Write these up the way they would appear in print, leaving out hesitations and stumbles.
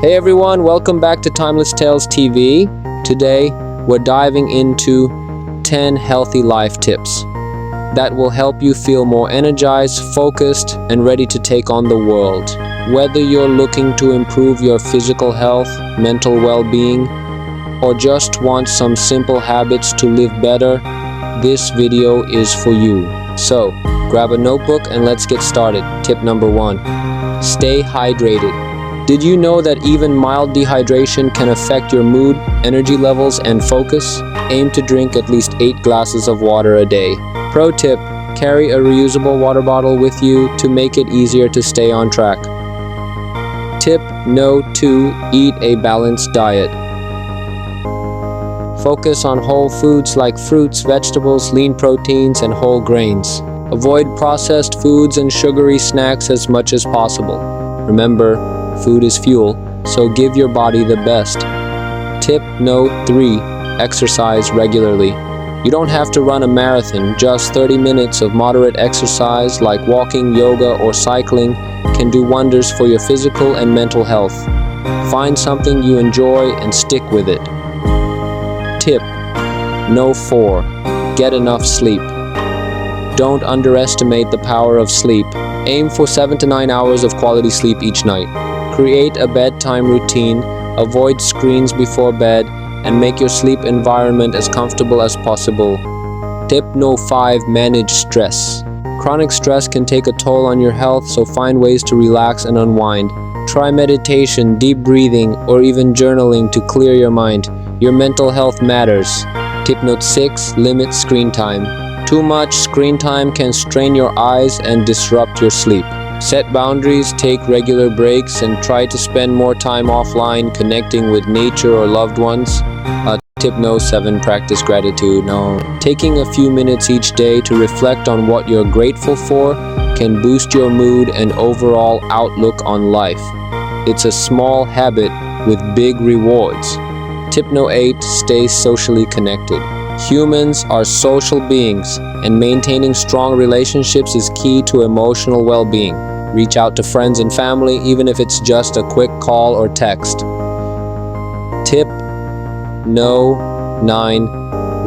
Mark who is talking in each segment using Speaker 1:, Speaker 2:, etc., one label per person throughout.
Speaker 1: Hey everyone, welcome back to Timeless Tales TV. Today, we're diving into 10 healthy life tips that will help you feel more energized, focused, and ready to take on the world. Whether you're looking to improve your physical health, mental well-being, or just want some simple habits to live better, this video is for you. So, grab a notebook and let's get started. Tip number 1. Stay hydrated. Did you know that even mild dehydration can affect your mood, energy levels, and focus? Aim to drink at least 8 glasses of water a day. Pro tip: carry a reusable water bottle with you to make it easier to stay on track. Tip No. 2. Eat a balanced diet. Focus on whole foods like fruits, vegetables, lean proteins, and whole grains. Avoid processed foods and sugary snacks as much as possible. Remember, food is fuel, so give your body the best. Tip No. 3. Exercise regularly. You don't have to run a marathon, just 30 minutes of moderate exercise like walking, yoga, or cycling can do wonders for your physical and mental health. Find something you enjoy and stick with it. Tip No. 4. Get enough sleep. Don't underestimate the power of sleep. Aim for 7 to 9 hours of quality sleep each night. Create a bedtime routine, avoid screens before bed, and make your sleep environment as comfortable as possible. Tip No. 5. Manage stress. Chronic stress can take a toll on your health, so find ways to relax and unwind. Try meditation, deep breathing, or even journaling to clear your mind. Your mental health matters. Tip No. 6. Limit screen time. Too much screen time can strain your eyes and disrupt your sleep. Set boundaries, take regular breaks, and try to spend more time offline connecting with nature or loved ones. Tip No. 7. Practice gratitude. Taking a few minutes each day to reflect on what you're grateful for can boost your mood and overall outlook on life. It's a small habit with big rewards. Tip No. 8. Stay socially connected. Humans are social beings, and maintaining strong relationships is key to emotional well-being. Reach out to friends and family, even if it's just a quick call or text. Tip No. 9.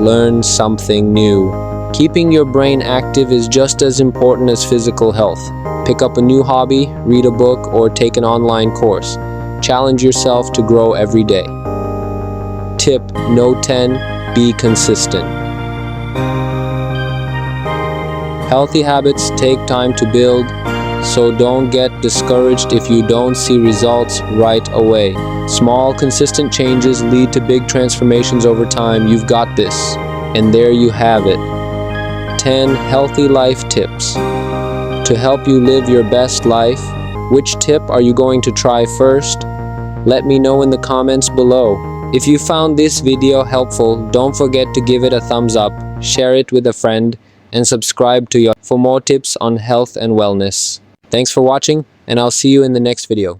Speaker 1: Learn something new. Keeping your brain active is just as important as physical health. Pick up a new hobby, read a book, or take an online course. Challenge yourself to grow every day. Tip No. 10. Be consistent. Healthy habits take time to build, so don't get discouraged if you don't see results right away. Small, consistent changes lead to big transformations over time. You've got this. And there you have it. 10 healthy life tips to help you live your best life. Which tip are you going to try first? Let me know in the comments below. If you found this video helpful, don't forget to give it a thumbs up, share it with a friend, and subscribe for more tips on health and wellness. Thanks for watching, and I'll see you in the next video.